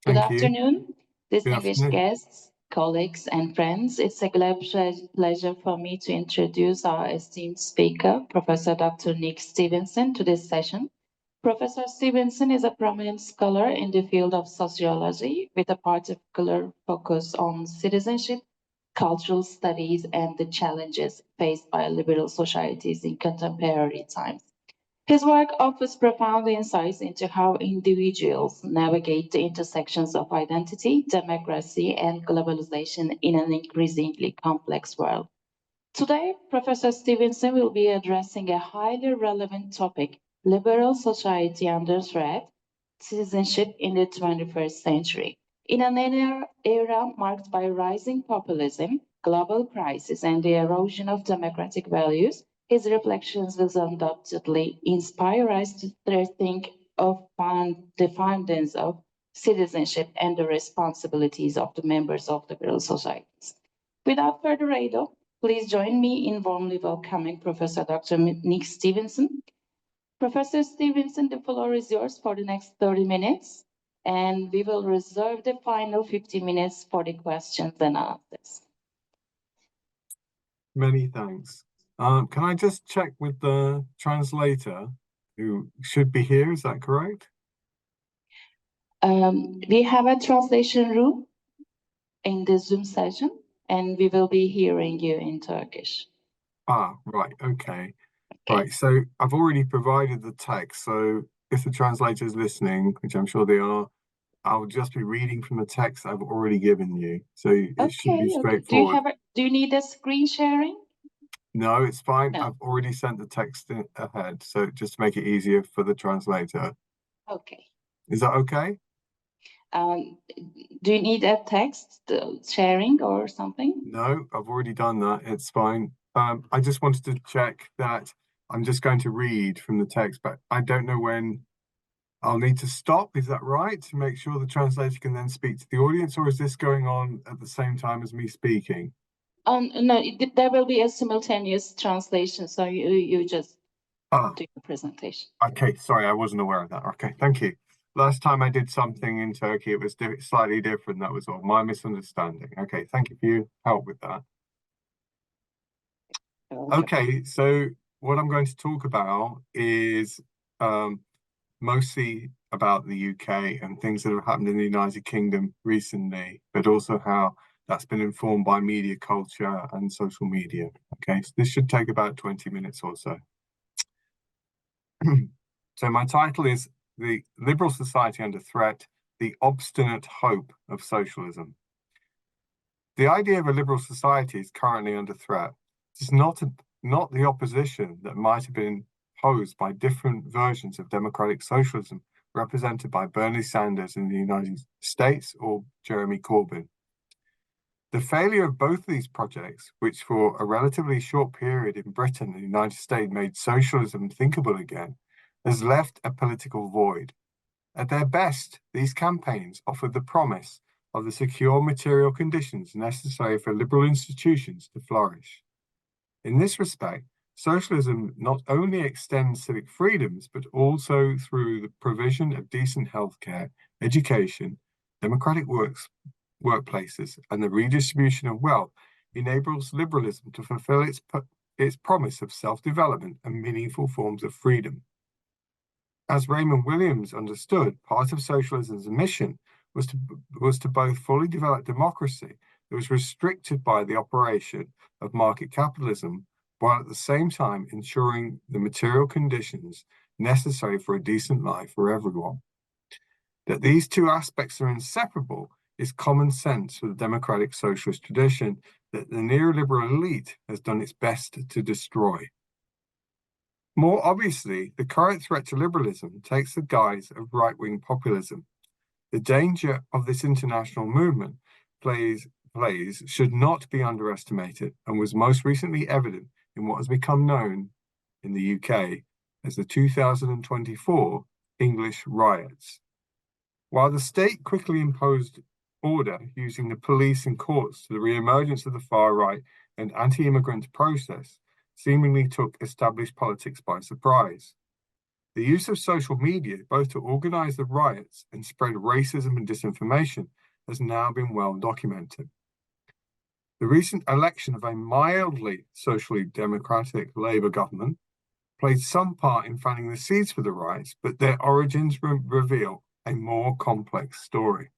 Good Thank you. afternoon, Good distinguished afternoon. guests, colleagues, and friends. It's a great pleasure for me to introduce our esteemed speaker, Professor Dr. Nick Stevenson, to this session. Professor Stevenson is a prominent scholar in the field of sociology with a particular focus on citizenship, cultural studies, and the challenges faced by liberal societies in contemporary times. His work offers profound insights into how individuals navigate the intersections of identity, democracy, and globalization in an increasingly complex world. Today, Professor Stevenson will be addressing a highly relevant topic, liberal society under threat, citizenship in the 21st century. In an era marked by rising populism, global crisis, and the erosion of democratic values, his reflections will undoubtedly inspire us to think of the foundations of citizenship and the responsibilities of the members of liberal societies. Without further ado, please join me in warmly welcoming Professor Dr. Nick Stevenson. Professor Stevenson, the floor is yours for the next 30 minutes, and we will reserve the final 50 minutes for the questions and answers. Many thanks. Can I just check with the translator who should be here? Is that correct? We have a translation room in the Zoom session, and we will be hearing you in Turkish. Right, okay. Right, so I've already provided the text, so if the translator is listening, which I'm sure they are, I'll just be reading from the text I've already given you. So it should be straightforward. Do you need a screen sharing? No, it's fine. No. I've already sent the text ahead, so just to make it easier for the translator. Okay. Is that okay? Do you need a text sharing or something? No, I've already done that. It's fine. I just wanted to check that I'm just going to read from the text, but I don't know when I'll need to stop. Is that right? To make sure the translator can then speak to the audience, or is this going on at the same time as me speaking? No, there will be a simultaneous translation, so you just do your presentation. Okay, sorry, I wasn't aware of that. Okay, thank you. Last time I did something in Turkey, it was slightly different. That was all my misunderstanding. Okay, thank you for your help with that. Okay, so what I'm going to talk about is mostly about the UK and things that have happened in the United Kingdom recently, but also how that's been informed by media culture and social media. Okay, so this should take about 20 minutes or so. So my title is The Liberal Society Under Threat, the Obstinate Hope of Socialism. The idea of a liberal society is currently under threat. It's not the opposition that might have been posed by different versions of democratic socialism represented by Bernie Sanders in the United States or Jeremy Corbyn. The failure of both of these projects, which for a relatively short period in Britain and the United States made socialism thinkable again, has left a political void. At their best, these campaigns offered the promise of the secure material conditions necessary for liberal institutions to flourish. In this respect, socialism not only extends civic freedoms, but also through the provision of decent healthcare, education, democratic workplaces, and the redistribution of wealth, enables liberalism to fulfill its promise of self-development and meaningful forms of freedom. As Raymond Williams understood, part of socialism's mission was to both fully develop democracy that was restricted by the operation of market capitalism, while at the same time ensuring the material conditions necessary for a decent life for everyone. That these two aspects are inseparable is common sense for the democratic socialist tradition that the neoliberal elite has done its best to destroy. More obviously, the current threat to liberalism takes the guise of right-wing populism. The danger of this international movement should not be underestimated and was most recently evident in what has become known in the UK as the 2024 English riots. While the state quickly imposed order using the police and courts to the re-emergence of the far right and anti-immigrant process seemingly took established politics by surprise. The use of social media, both to organize the riots and spread racism and disinformation, has now been well documented. The recent election of a mildly socially democratic Labour government played some part in fanning the seeds for the riots, but their origins reveal a more complex story.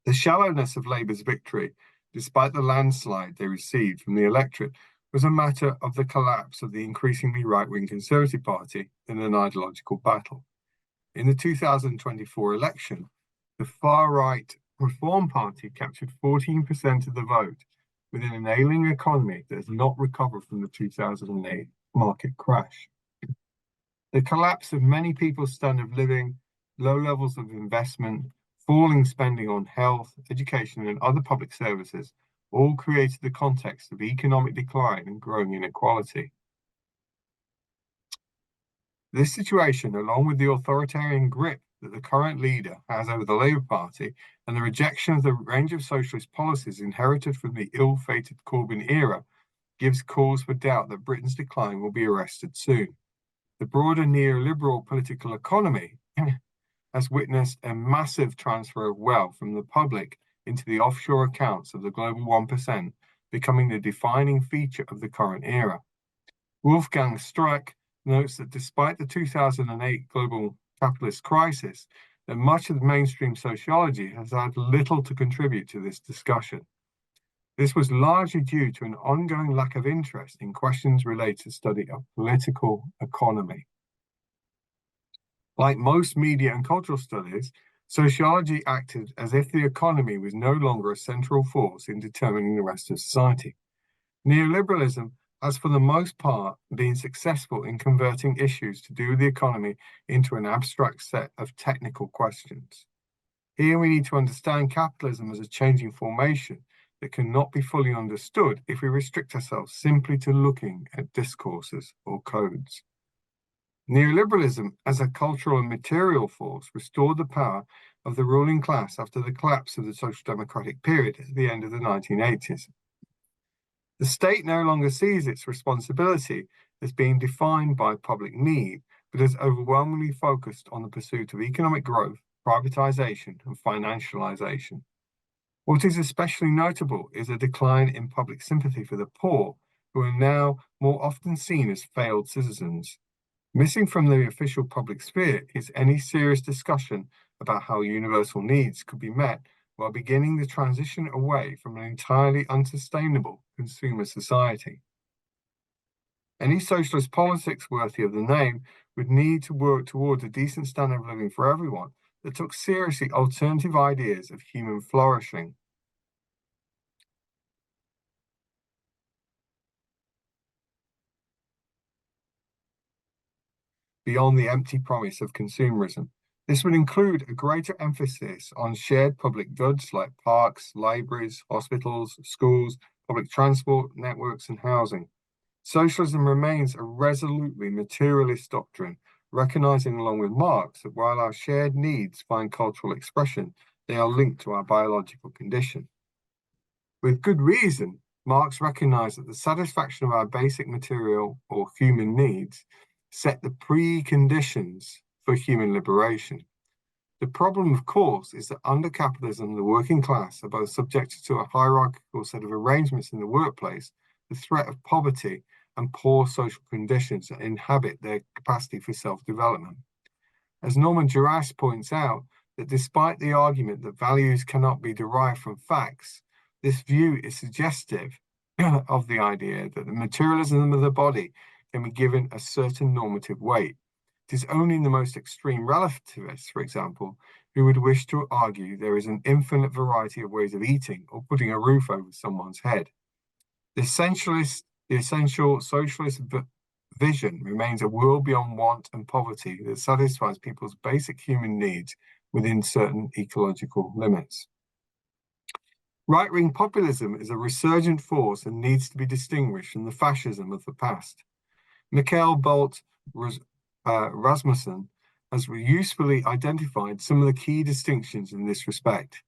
The shallowness of Labour's victory, despite the landslide they received from the electorate, was a matter of the collapse of the increasingly right-wing Conservative Party in an ideological battle. In the 2024 election, the far-right Reform Party captured 14% of the vote within an ailing economy that has not recovered from the 2008 market crash. The collapse of many people's standard of living, low levels of investment, falling spending on health, education, and other public services all created the context of economic decline and growing inequality. This situation, along with the authoritarian grip that the current leader has over the Labour Party and the rejection of the range of socialist policies inherited from the ill-fated Corbyn era, gives cause for doubt that Britain's decline will be arrested soon. The broader neoliberal political economy has witnessed a massive transfer of wealth from the public into the offshore accounts of the global 1%, becoming the defining feature of the current era. Wolfgang Streeck notes that despite the 2008 global capitalist crisis, that much of the mainstream sociology has had little to contribute to this discussion. This was largely due to an ongoing lack of interest in questions related to study of political economy. Like most media and cultural studies, sociology acted as if the economy was no longer a central force in determining the rest of society. Neoliberalism has for the most part been successful in converting issues to do with the economy into an abstract set of technical questions. Here we need to understand capitalism as a changing formation that cannot be fully understood if we restrict ourselves simply to looking at discourses or codes. Neoliberalism as a cultural and material force restored the power of the ruling class after the collapse of the social democratic period at the end of the 1980s. The state no longer sees its responsibility as being defined by public need, but is overwhelmingly focused on the pursuit of economic growth, privatization, and financialization. What is especially notable is a decline in public sympathy for the poor, who are now more often seen as failed citizens. Missing from the official public sphere is any serious discussion about how universal needs could be met while beginning the transition away from an entirely unsustainable consumer society. Any socialist politics worthy of the name would need to work towards a decent standard of living for everyone that took seriously alternative ideas of human flourishing. Beyond the empty promise of consumerism, this would include a greater emphasis on shared public goods like parks, libraries, hospitals, schools, public transport, networks, and housing. Socialism remains a resolutely materialist doctrine, recognizing along with Marx that while our shared needs find cultural expression, they are linked to our biological condition. With good reason, Marx recognized that the satisfaction of our basic material or human needs set the preconditions for human liberation. The problem, of course, is that under capitalism, the working class are both subjected to a hierarchical set of arrangements in the workplace, the threat of poverty, and poor social conditions that inhibit their capacity for self-development. As Norman Duras points out, that despite the argument that values cannot be derived from facts, this view is suggestive of the idea that the materialism of the body can be given a certain normative weight. It is only the most extreme relativists, for example, who would wish to argue there is an infinite variety of ways of eating or putting a roof over someone's head. The essential socialist vision remains a world beyond want and poverty that satisfies people's basic human needs within certain ecological limits. Right-wing populism is a resurgent force and needs to be distinguished from the fascism of the past. Mikhail Bolt Rasmussen has usefully identified some of the key distinctions in this respect.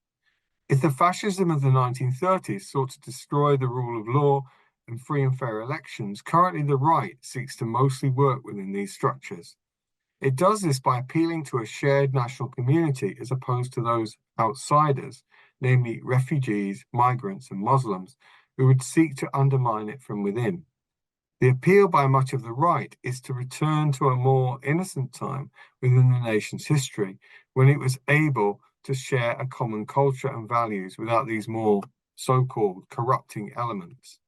If the fascism of the 1930s sought to destroy the rule of law and free and fair elections, currently the right seeks to mostly work within these structures. It does this by appealing to a shared national community as opposed to those outsiders, namely refugees, migrants, and Muslims, who would seek to undermine it from within. The appeal by much of the right is to return to a more innocent time within the nation's history, when it was able to share a common culture and values without these more so-called corrupting elements.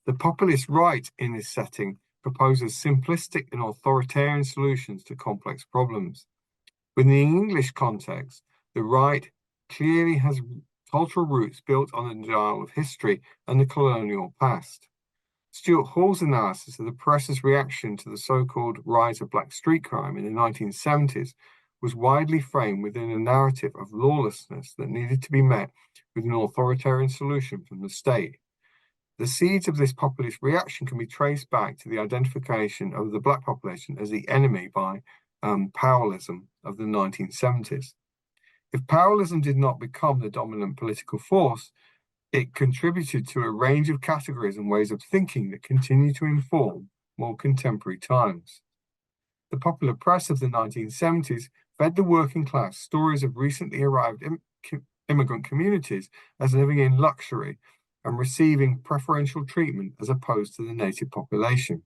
The populist right in this setting proposes simplistic and authoritarian solutions to complex problems. Within the English context, the right clearly has cultural roots built on the denial of history and the colonial past. Stuart Hall's analysis of the press's reaction to the so-called rise of black street crime in the 1970s was widely framed within a narrative of lawlessness that needed to be met with an authoritarian solution from the state. The seeds of this populist reaction can be traced back to the identification of the black population as the enemy by powerlism of the 1970s. If powerlism did not become the dominant political force, it contributed to a range of categories and ways of thinking that continue to inform more contemporary times. The popular press of the 1970s fed the working class stories of recently arrived immigrant communities as living in luxury and receiving preferential treatment as opposed to the native population.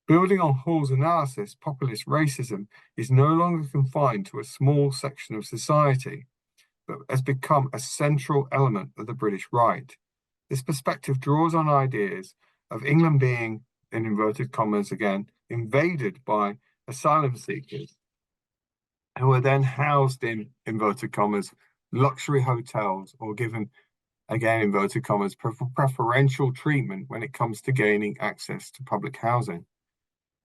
Building on Hall's analysis, populist racism is no longer confined to a small section of society, but has become a central element of the British right. This perspective draws on ideas of England being, in inverted commas again, invaded by asylum seekers who are then housed in, inverted commas, luxury hotels or given, again, inverted commas, preferential treatment when it comes to gaining access to public housing.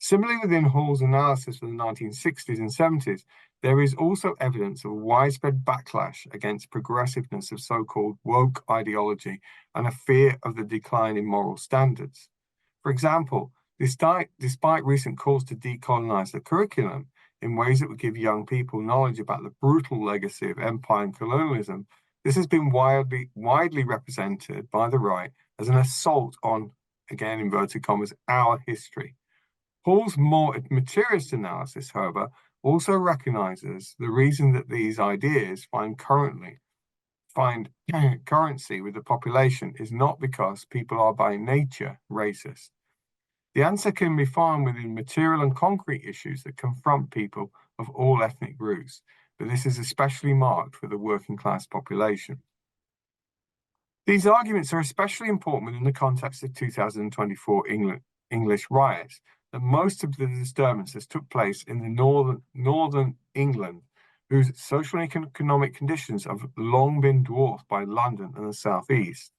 Similarly, within Hall's analysis of the 1960s and 70s, there is also evidence of a widespread backlash against progressiveness of so-called woke ideology and a fear of the decline in moral standards. For example, despite recent calls to decolonize the curriculum in ways that would give young people knowledge about the brutal legacy of empire and colonialism, this has been widely represented by the right as an assault on, again, inverted commas, our history. Hall's more materialist analysis, however, also recognizes the reason that these ideas find currency with the population is not because people are by nature racist. The answer can be found within material and concrete issues that confront people of all ethnic groups, but this is especially marked for the working class population. These arguments are especially important within the context of 2024 English riots, that most of the disturbances took place in the northern England, whose social and economic conditions have long been dwarfed by London and the southeast.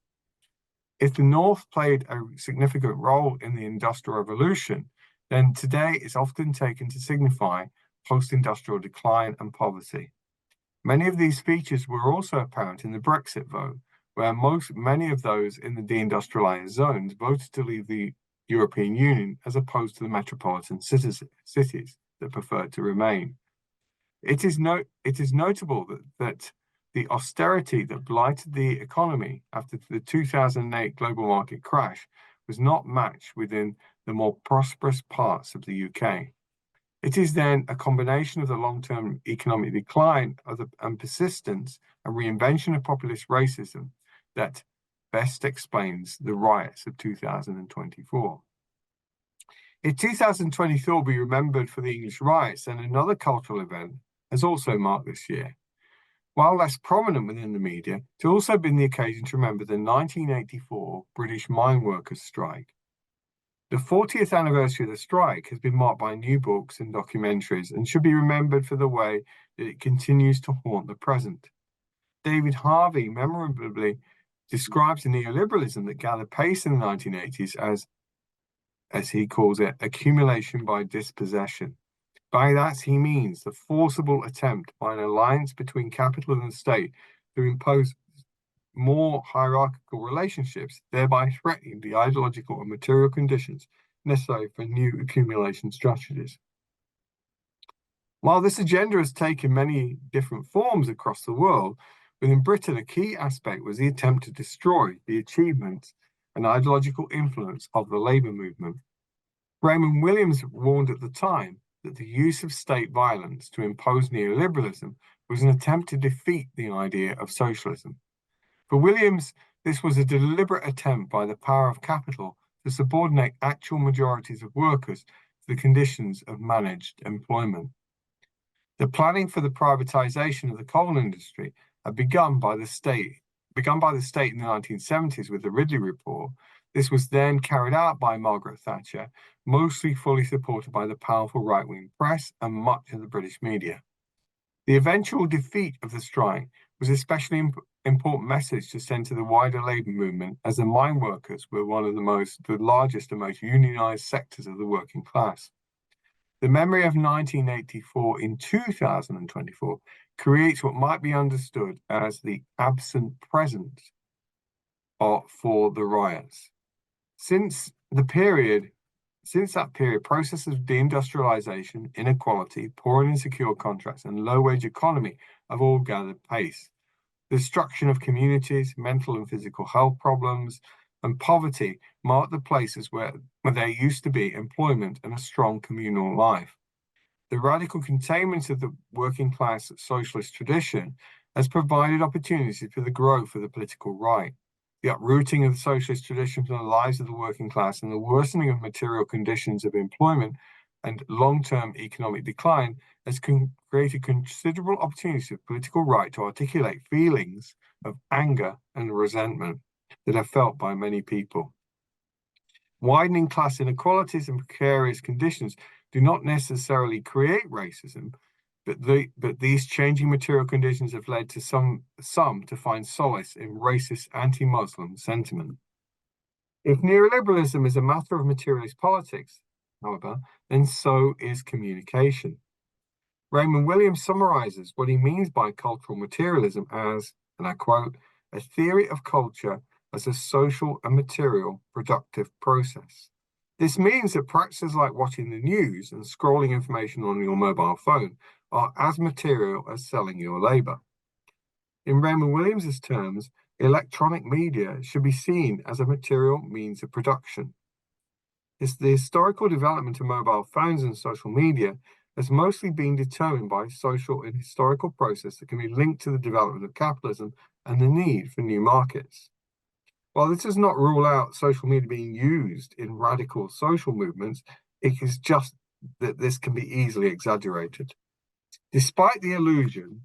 If the North played a significant role in the Industrial Revolution, then today it's often taken to signify post-industrial decline and poverty. Many of these features were also apparent in the Brexit vote, where many of those in the deindustrialized zones voted to leave the European Union as opposed to the metropolitan cities that preferred to remain. It is notable that the austerity that blighted the economy after the 2008 global market crash was not matched within the more prosperous parts of the UK. It is then a combination of the long-term economic decline and persistence and reinvention of populist racism that best explains the riots of 2024. In 2024 will be remembered for the English riots, and another cultural event has also marked this year. While less prominent within the media, it's also been the occasion to remember the 1984 British mine workers' strike. The 40th anniversary of the strike has been marked by new books and documentaries and should be remembered for the way that it continues to haunt the present. David Harvey memorably describes the neoliberalism that gathered pace in the 1980s as he calls it, accumulation by dispossession. By that, he means the forcible attempt by an alliance between capital and the state to impose more hierarchical relationships, thereby threatening the ideological and material conditions necessary for new accumulation strategies. While this agenda has taken many different forms across the world, within Britain, a key aspect was the attempt to destroy the achievements and ideological influence of the labour movement. Raymond Williams warned at the time that the use of state violence to impose neoliberalism was an attempt to defeat the idea of socialism. For Williams, this was a deliberate attempt by the power of capital to subordinate actual majorities of workers to the conditions of managed employment. The planning for the privatization of the coal industry had begun by the state in the 1970s with the Ridley Report. This was then carried out by Margaret Thatcher, mostly fully supported by the powerful right-wing press and much of the British media. The eventual defeat of the strike was especially important message to send to the wider labour movement, as the mine workers were one of the largest and most unionised sectors of the working class. The memory of 1984 in 2024 creates what might be understood as the absent present for the riots. Since that period, processes of deindustrialization, inequality, poor and insecure contracts, and low-wage economy have all gathered pace. The destruction of communities, mental and physical health problems, and poverty mark the places where there used to be employment and a strong communal life. The radical containment of the working class socialist tradition has provided opportunities for the growth of the political right. The uprooting of the socialist tradition from the lives of the working class and the worsening of material conditions of employment and long-term economic decline has created considerable opportunities for the political right to articulate feelings of anger and resentment that are felt by many people. Widening class inequalities and precarious conditions do not necessarily create racism, but these changing material conditions have led to some to find solace in racist anti-Muslim sentiment. If neoliberalism is a matter of materialist politics, however, then so is communication. Raymond Williams summarizes what he means by cultural materialism as, and I quote, a theory of culture as a social and material productive process. This means that practices like watching the news and scrolling information on your mobile phone are as material as selling your labor. In Raymond Williams's terms, electronic media should be seen as a material means of production. The historical development of mobile phones and social media has mostly been determined by social and historical processes that can be linked to the development of capitalism and the need for new markets. While this does not rule out social media being used in radical social movements, it is just that this can be easily exaggerated. Despite the illusion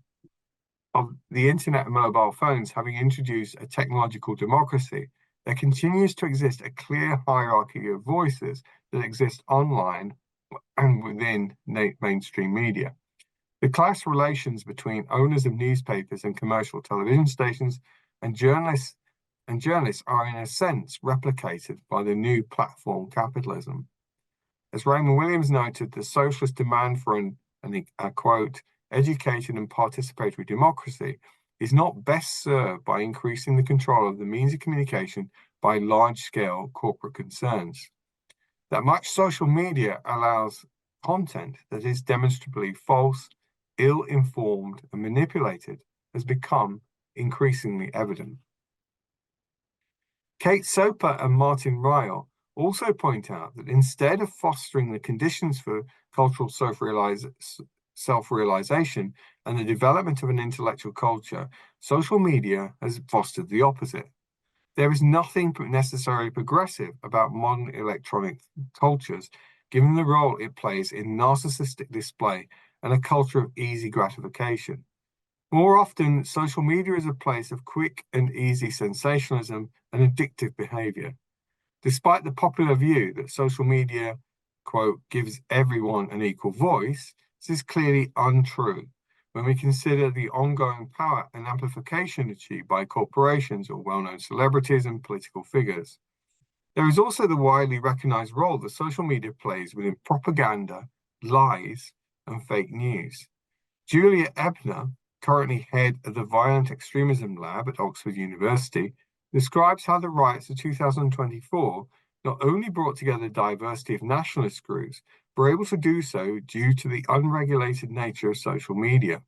of the internet and mobile phones having introduced a technological democracy, there continues to exist a clear hierarchy of voices that exist online and within mainstream media. The class relations between owners of newspapers and commercial television stations and journalists are in a sense replicated by the new platform capitalism. As Raymond Williams noted, the socialist demand for I quote, educated and participatory democracy is not best served by increasing the control of the means of communication by large-scale corporate concerns. That much social media allows content that is demonstrably false, ill-informed, and manipulated has become increasingly evident. Kate Soper and Martin Ryle also point out that instead of fostering the conditions for cultural self-realization and the development of an intellectual culture, social media has fostered the opposite. There is nothing necessarily progressive about modern electronic cultures, given the role it plays in narcissistic display and a culture of easy gratification. More often, social media is a place of quick and easy sensationalism and addictive behavior. Despite the popular view that social media, quote, gives everyone an equal voice, this is clearly untrue when we consider the ongoing power and amplification achieved by corporations or well-known celebrities and political figures. There is also the widely recognized role that social media plays within propaganda, lies, and fake news. Julia Ebner, currently head of the Violent Extremism Lab at Oxford University, describes how the riots of 2024 not only brought together a diversity of nationalist groups, but were able to do so due to the unregulated nature of social media.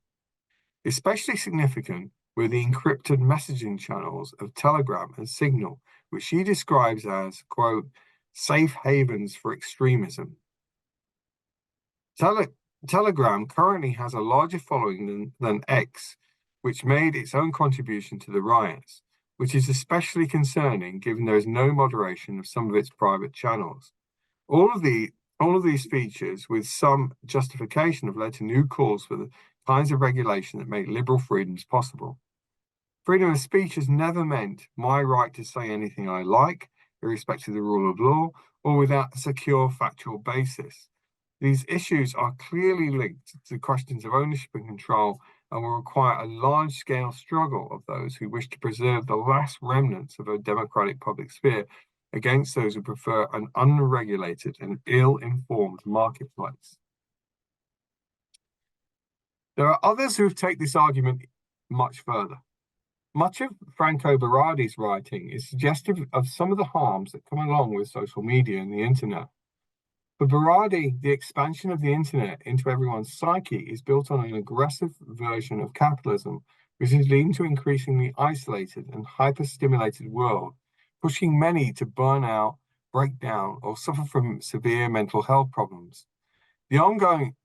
Especially significant were the encrypted messaging channels of Telegram and Signal, which she describes as, quote, safe havens for extremism. Telegram currently has a larger following than X, which made its own contribution to the riots, which is especially concerning given there is no moderation of some of its private channels. All of these features, with some justification, have led to new calls for the kinds of regulation that make liberal freedoms possible. Freedom of speech has never meant my right to say anything I like, irrespective of the rule of law, or without a secure factual basis. These issues are clearly linked to questions of ownership and control and will require a large-scale struggle of those who wish to preserve the last remnants of a democratic public sphere against those who prefer an unregulated and ill-informed marketplace. There are others who take this argument much further. Much of Franco Berardi's writing is suggestive of some of the harms that come along with social media and the internet. For Berardi, the expansion of the internet into everyone's psyche is built on an aggressive version of capitalism, which is leading to an increasingly isolated and hyper-stimulated world, pushing many to burn out, break down, or suffer from severe mental health problems. The online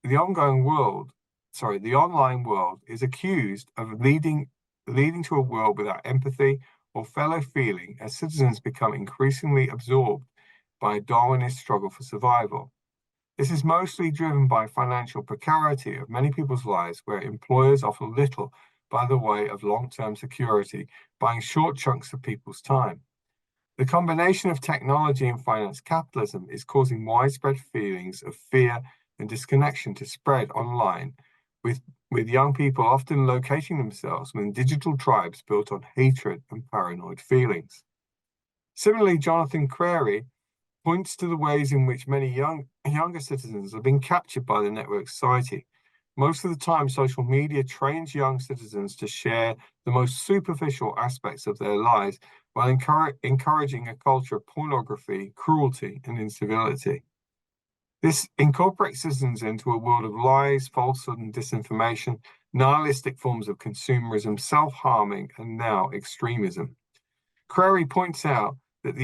world is accused of leading to a world without empathy or fellow feeling as citizens become increasingly absorbed by a Darwinist struggle for survival. This is mostly driven by financial precarity of many people's lives, where employers offer little by the way of long-term security, buying short chunks of people's time. The combination of technology and finance capitalism is causing widespread feelings of fear and disconnection to spread online, with young people often locating themselves within digital tribes built on hatred and paranoid feelings. Similarly, Jonathan Crary points to the ways in which many younger citizens have been captured by the network society. Most of the time, social media trains young citizens to share the most superficial aspects of their lives while encouraging a culture of pornography, cruelty, and incivility. This incorporates citizens into a world of lies, falsehood, and disinformation, nihilistic forms of consumerism, self-harming, and now extremism. Crary points out that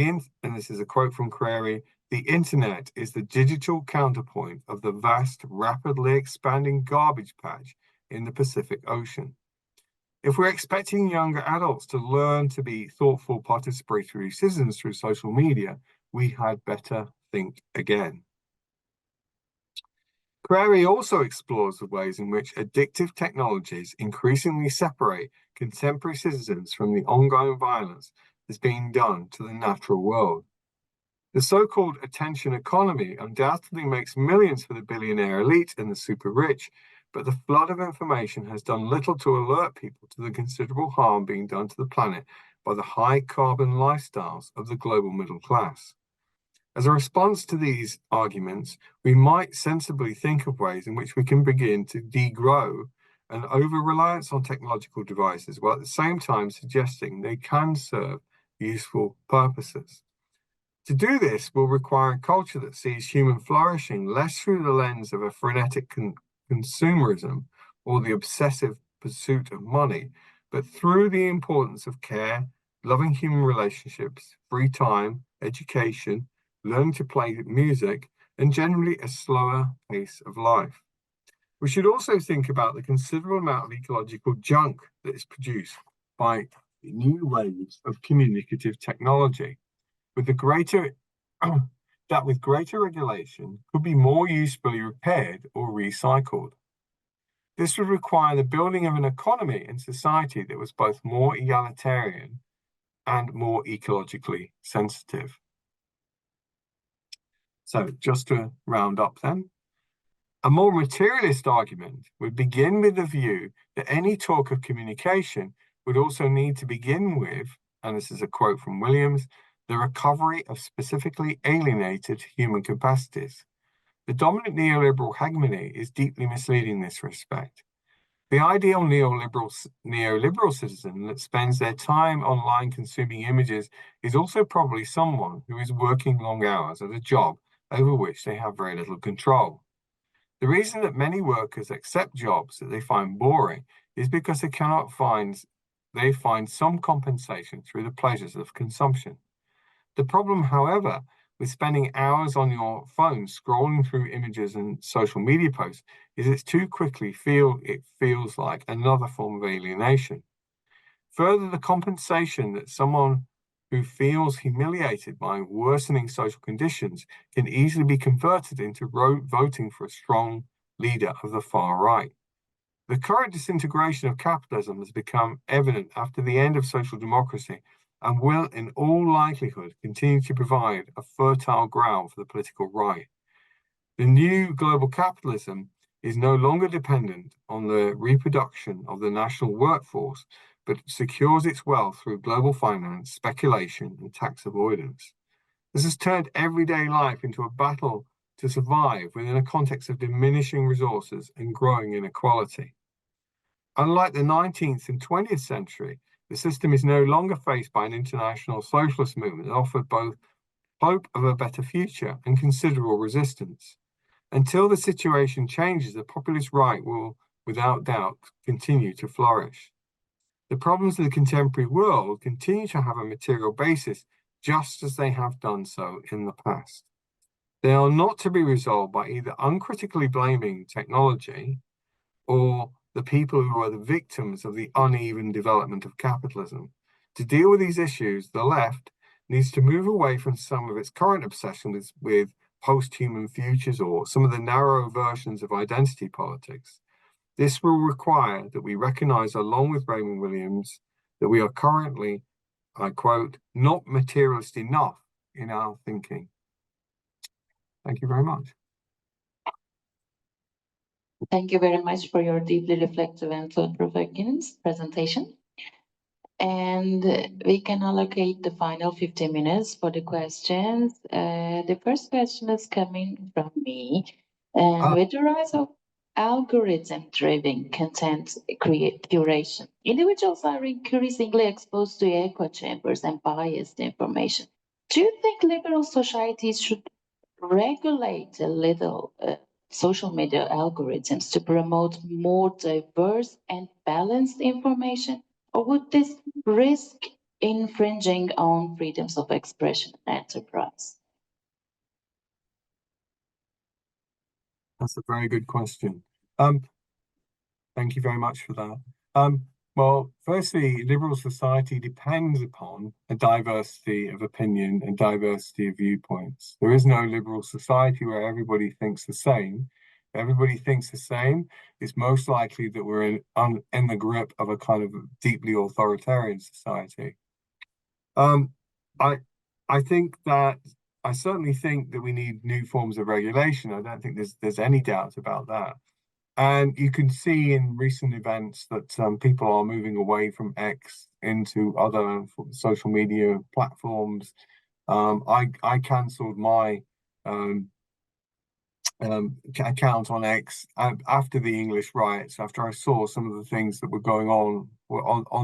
and this is a quote from Crary, the internet is the digital counterpoint of the vast, rapidly expanding garbage patch in the Pacific Ocean. If we're expecting younger adults to learn to be thoughtful, participatory citizens through social media, we had better think again. Crary also explores the ways in which addictive technologies increasingly separate contemporary citizens from the ongoing violence that's being done to the natural world. The so-called attention economy undoubtedly makes millions for the billionaire elite and the super rich, but the flood of information has done little to alert people to the considerable harm being done to the planet by the high carbon lifestyles of the global middle class. As a response to these arguments, we might sensibly think of ways in which we can begin to degrow an over-reliance on technological devices, while at the same time suggesting they can serve useful purposes. To do this will require a culture that sees human flourishing less through the lens of a frenetic consumerism or the obsessive pursuit of money, but through the importance of care, loving human relationships, free time, education, learning to play music, and generally a slower pace of life. We should also think about the considerable amount of ecological junk that is produced by new waves of communicative technology, with greater regulation could be more usefully repaired or recycled. This would require the building of an economy and society that was both more egalitarian and more ecologically sensitive. So just to round up then, a more materialist argument would begin with the view that any talk of communication would also need to begin with, and this is a quote from Williams, the recovery of specifically alienated human capacities. The dominant neoliberal hegemony is deeply misleading in this respect. The ideal neoliberal citizen that spends their time online consuming images is also probably someone who is working long hours at a job over which they have very little control. The reason that many workers accept jobs that they find boring is because they find some compensation through the pleasures of consumption. The problem, however, with spending hours on your phone scrolling through images and social media posts is it's too quickly it feels like another form of alienation. Further, the compensation that someone who feels humiliated by worsening social conditions can easily be converted into voting for a strong leader of the far right. The current disintegration of capitalism has become evident after the end of social democracy and will, in all likelihood, continue to provide a fertile ground for the political right. The new global capitalism is no longer dependent on the reproduction of the national workforce, but secures its wealth through global finance, speculation, and tax avoidance. This has turned everyday life into a battle to survive within a context of diminishing resources and growing inequality. Unlike the 19th and 20th century, the system is no longer faced by an international socialist movement that offered both hope of a better future and considerable resistance. Until the situation changes, the populist right will, without doubt, continue to flourish. The problems of the contemporary world continue to have a material basis, just as they have done so in the past. They are not to be resolved by either uncritically blaming technology or the people who are the victims of the uneven development of capitalism. To deal with these issues, the left needs to move away from some of its current obsession with post-human futures or some of the narrow versions of identity politics. This will require that we recognize, along with Raymond Williams, that we are currently, I quote, not materialist enough in our thinking. Thank you very much. Thank you very much for your deeply reflective and thought-provoking presentation. And we can allocate the final 15 minutes for the questions. The first question is coming from me. With the rise of algorithm-driven content curation, individuals are increasingly exposed to echo chambers and biased information. Do you think liberal societies should regulate a little social media algorithms to promote more diverse and balanced information, or would this risk infringing on freedoms of expression and enterprise? That's a very good question. Thank you very much for that. Well, firstly, liberal society depends upon a diversity of opinion and diversity of viewpoints. There is no liberal society where everybody thinks the same. If everybody thinks the same, it's most likely that we're in the grip of a kind of deeply authoritarian society. I certainly think that we need new forms of regulation. I don't think there's any doubt about that. And you can see in recent events that people are moving away from X into other social media platforms. I cancelled my account on X after the English riots, after I saw some of the things that were going on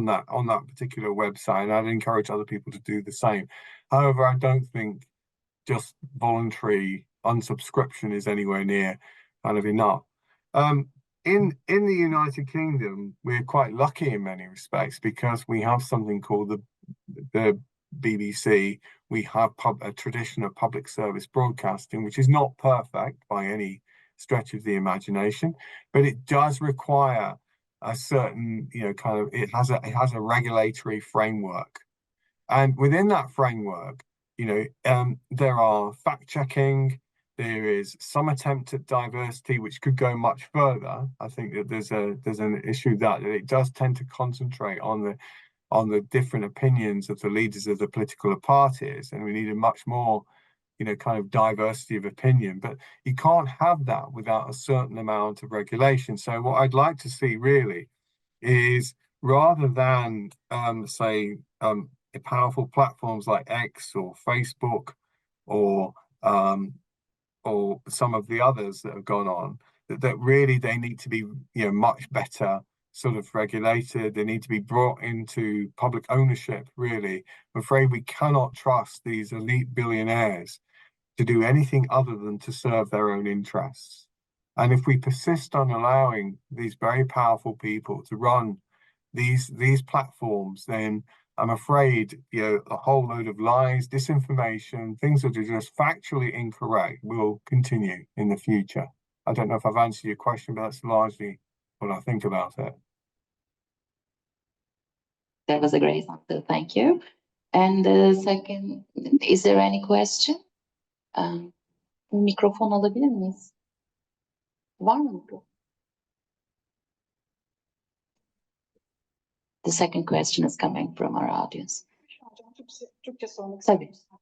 that particular website, and I'd encourage other people to do the same. However, I don't think just voluntary unsubscription is anywhere near kind of enough. In the United Kingdom, we're quite lucky in many respects because we have something called the BBC. We have a tradition of public service broadcasting, which is not perfect by any stretch of the imagination, but it does require a certain, it has a regulatory framework, and within that framework, there are fact checking. There is some attempt at diversity, which could go much further. I think that there's an issue that it does tend to concentrate on the different opinions of the leaders of the political parties, and we need a much more, kind of diversity of opinion. But you can't have that without a certain amount of regulation. So what I'd like to see really is, rather than say powerful platforms like X or Facebook or some of the others that have gone on, that really they need to be much better sort of regulated. They need to be brought into public ownership, really. I'm afraid we cannot trust these elite billionaires to do anything other than to serve their own interests. And if we persist on allowing these very powerful people to run these platforms, then I'm afraid, a whole load of lies, disinformation, things that are just factually incorrect will continue in the future. I don't know if I've answered your question, but that's largely what I think about it. That was a great answer. Thank you. And the second, is there any question? Mikrofon alabilir miyiz? Var mı mikrofon? The second question is coming from our audience. Türkçe sormak Tabii. istiyorum.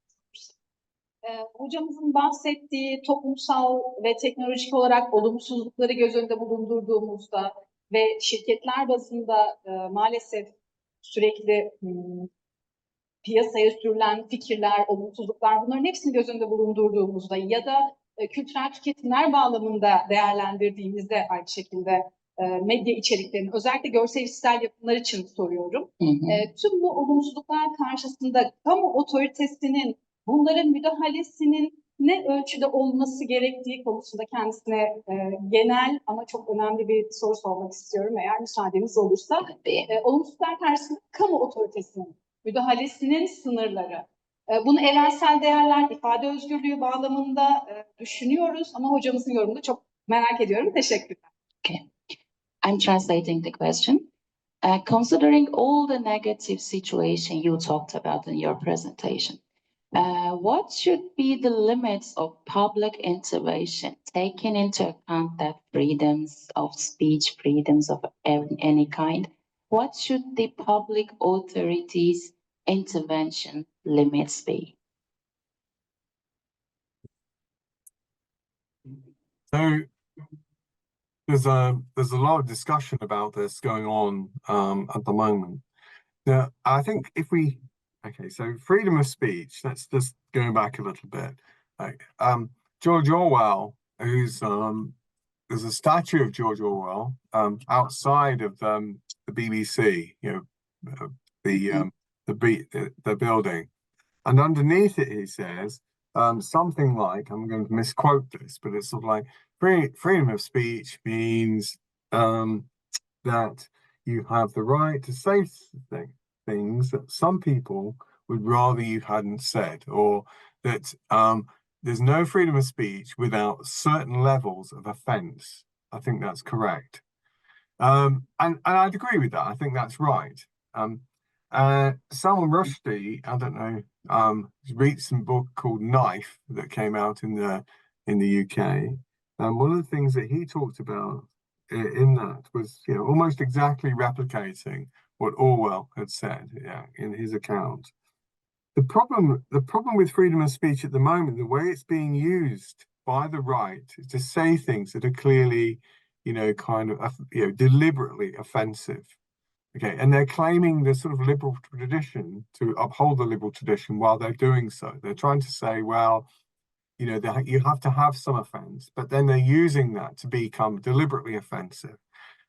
Hocamızın bahsettiği toplumsal ve teknolojik olarak olumsuzlukları göz önünde bulundurduğumuzda ve şirketler bazında maalesef sürekli piyasaya sürülen fikirler, olumsuzluklar, bunların hepsini göz önünde bulundurduğumuzda ya da kültürel tüketimler bağlamında değerlendirdiğimizde aynı şekilde medya içeriklerini, özellikle görsel işitsel yapımlar için soruyorum. Tüm bu olumsuzluklar karşısında kamu otoritesinin bunların müdahalesinin ne ölçüde olması gerektiği konusunda kendisine genel ama çok önemli bir soru sormak istiyorum eğer müsaadeniz olursa. Olumsuzluklar karşısında kamu otoritesinin müdahalesinin sınırları. Bunu evrensel değerler, ifade özgürlüğü bağlamında düşünüyoruz ama hocamızın yorumunu çok merak ediyorum. Teşekkürler. Okay. I'm translating the question. Considering all the negative situation you talked about in your presentation, what should be the limits of public intervention, taking into account that freedoms of speech, freedoms of any kind? What should the public authorities' intervention limits be? So there's a lot of discussion about this going on at the moment. Now, I think so freedom of speech, let's just go back a little bit. George Orwell, there's a statue of George Orwell outside of the BBC, the building, and underneath it he says something like, I'm going to misquote this, but it's sort of like freedom of speech means that you have the right to say things that some people would rather you hadn't said, or that there's no freedom of speech without certain levels of offence. I think that's correct. And I'd agree with that. I think that's right. Salman Rushdie, I don't know, read some book called Knife that came out in the UK. And one of the things that he talked about in that was, almost exactly replicating what Orwell had said, in his account. The problem with freedom of speech at the moment, the way it's being used by the right, is to say things that are clearly, deliberately offensive. Okay, and they're claiming the sort of liberal tradition, to uphold the liberal tradition while they're doing so. They're trying to say, well, you have to have some offense, but then they're using that to become deliberately offensive.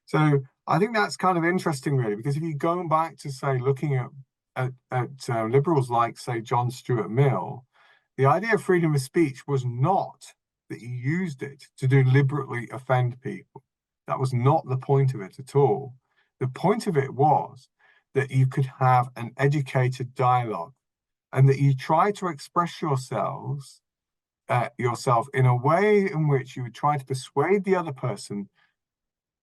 So I think that's kind of interesting, really, because if you go back to, say, looking at liberals like, say, John Stuart Mill, the idea of freedom of speech was not that you used it to deliberately offend people. That was not the point of it at all. The point of it was that you could have an educated dialogue and that you try to express yourself in a way in which you would try to persuade the other person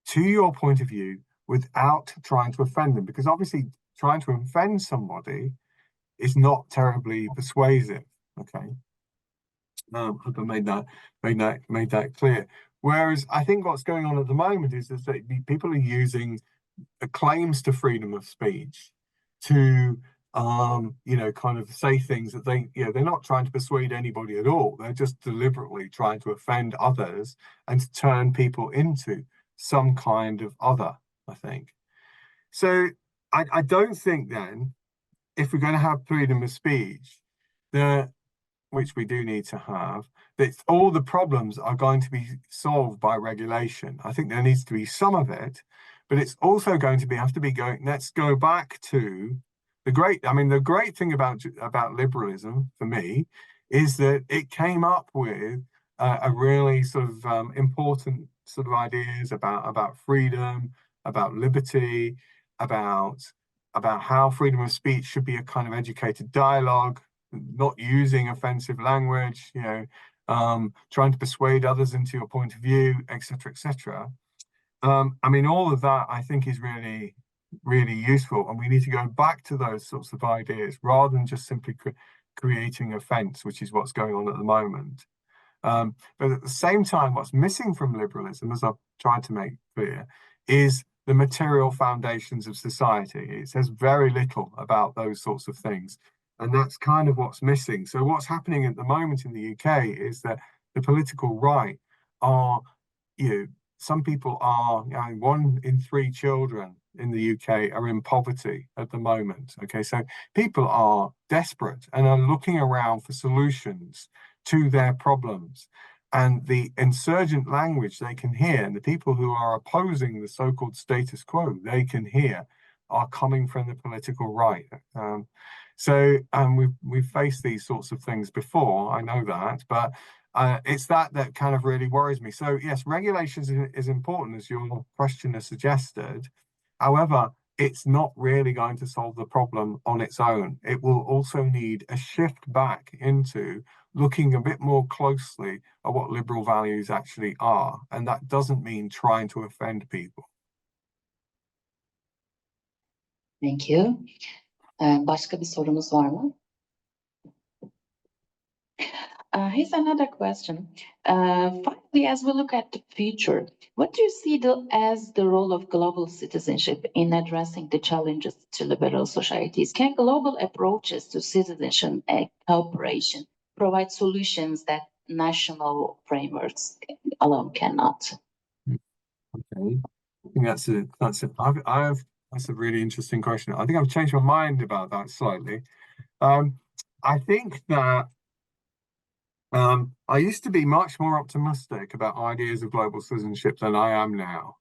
to your point of view without trying to offend them, because obviously trying to offend somebody is not terribly persuasive. Okay, I made that clear. Whereas I think what's going on at the moment is that people are using claims to freedom of speech to kind of say things that they're not trying to persuade anybody at all. They're just deliberately trying to offend others and to turn people into some kind of other, I think. So I don't think then, if we're going to have freedom of speech, which we do need to have, that all the problems are going to be solved by regulation. I think there needs to be some of it, but it's also going to have to be going. Let's go back to the great thing about liberalism for me is that it came up with a really sort of important sort of ideas about freedom, about liberty, about about how freedom of speech should be a kind of educated dialogue, not using offensive language, trying to persuade others into your point of view, etc., etc. I mean, all of that I think is really, really useful, and we need to go back to those sorts of ideas rather than just simply creating offence, which is what's going on at the moment. But at the same time, what's missing from liberalism, as I've tried to make clear, is the material foundations of society. It says very little about those sorts of things. And that's kind of what's missing. So what's happening at the moment in the UK is that the political right are, some people are, 1 in 3 children in the UK are in poverty at the moment. Okay, so people are desperate and are looking around for solutions to their problems. And the insurgent language they can hear, and the people who are opposing the so-called status quo they can hear, are coming from the political right. We've faced these sorts of things before, I know that, but it's that kind of really worries me. So yes, regulations is important, as your question has suggested. However, it's not really going to solve the problem on its own. It will also need a shift back into looking a bit more closely at what liberal values actually are. And that doesn't mean trying to offend people. Thank you. Başka bir sorumuz var mı? Here's another question. Finally, as we look at the future, what do you see as the role of global citizenship in addressing the challenges to liberal societies? Can global approaches to citizenship and cooperation provide solutions that national frameworks alone cannot? Okay, I think that's a really interesting question. I think I've changed my mind about that slightly. I think that I used to be much more optimistic about ideas of global citizenship than I am now.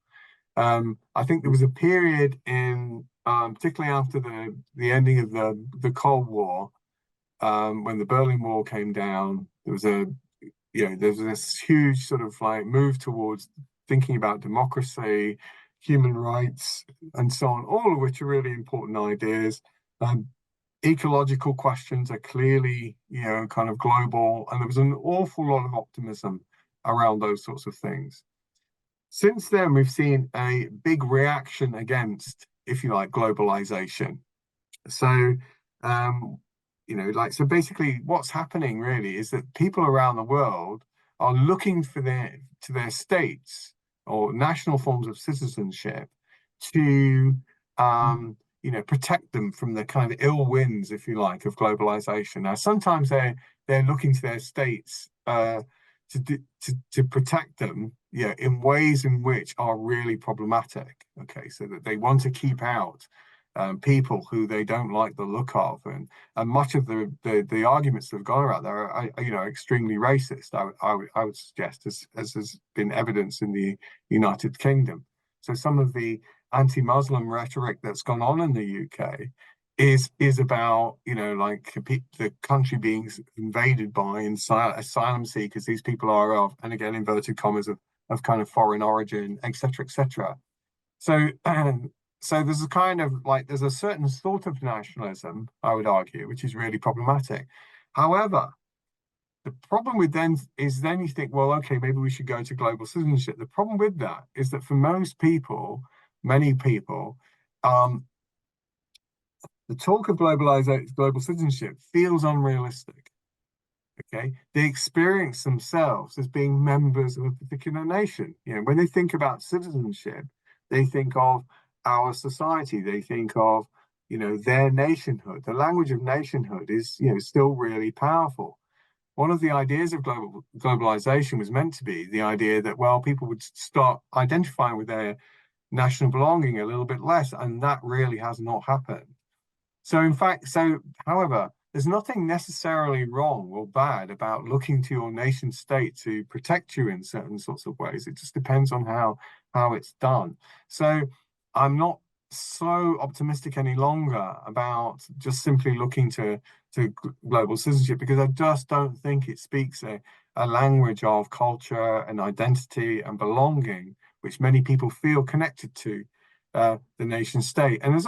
I think there was a period in, particularly after the ending of the Cold War, when the Berlin Wall came down, there was this huge sort of like move towards thinking about democracy, human rights, and so on, all of which are really important ideas. Ecological questions are clearly, kind of global, and there was an awful lot of optimism around those sorts of things. Since then, we've seen a big reaction against, if you like, globalization. So, so basically what's happening really is that people around the world are looking to their states or national forms of citizenship to, protect them from the kind of ill winds, if you like, of globalization. Now, sometimes they're looking to their states to protect them, in ways in which are really problematic. Okay, so that they want to keep out people who they don't like the look of, and much of the arguments that have gone around there are extremely racist. I would suggest, as has been evidence in the United Kingdom. So some of the anti-Muslim rhetoric that's gone on in the UK is about the country being invaded by asylum seekers. These people are of, and again inverted commas, of kind of foreign origin, etc., etc. So there's a kind of there's a certain sort of nationalism, I would argue, which is really problematic. However, the problem with then you think, well, okay, maybe we should go to global citizenship. The problem with that is that for most people, many people, the talk of global citizenship feels unrealistic. Okay, they experience themselves as being members of a particular nation. When they think about citizenship, they think of our society. They think of, their nationhood. The language of nationhood is, still really powerful. One of the ideas of globalization was meant to be the idea that, well, people would start identifying with their national belonging a little bit less, and that really has not happened. However, there's nothing necessarily wrong or bad about looking to your nation state to protect you in certain sorts of ways. It just depends on how it's done. So I'm not so optimistic any longer about just simply looking to global citizenship, because I just don't think it speaks a language of culture and identity and belonging, which many people feel connected to. the nation state. And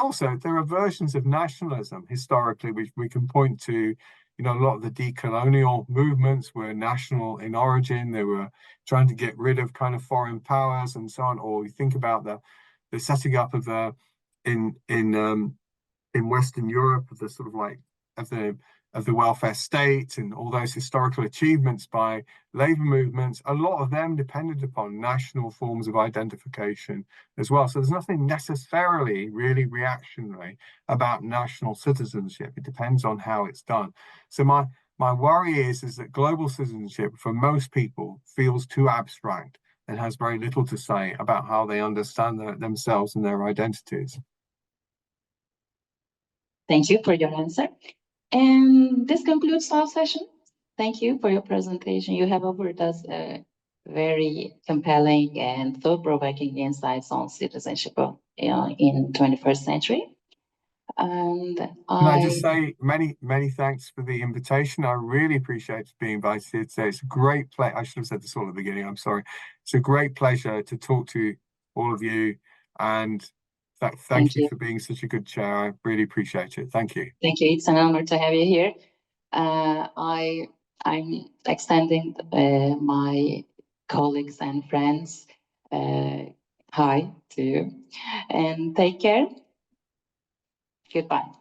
there are versions of nationalism historically, which we can point to. You know, a lot of the decolonial movements were national in origin. They were trying to get rid of kind of foreign powers and so on. Or you think about the setting up of in Western Europe, the sort of like of the welfare state and all those historical achievements by labor movements. A lot of them depended upon national forms of identification as well. So there's nothing necessarily really reactionary about national citizenship. It depends on how it's done. So my worry is that global citizenship for most people feels too abstract and has very little to say about how they understand themselves and their identities. Thank you for your answer. And this concludes our session. Thank you for your presentation. You have offered us very compelling and thought-provoking insights on citizenship in 21st century. And Can I just say many thanks for the invitation. I really appreciate being invited today. It's a great pleasure. I should have said this all at the beginning. I'm sorry. It's a great pleasure to talk to all of you, and thank you for being such a good chair. I really appreciate it. Thank you. Thank you. It's an honor to have you here. I'm extending my colleagues and friends hi to you, and take care. Goodbye.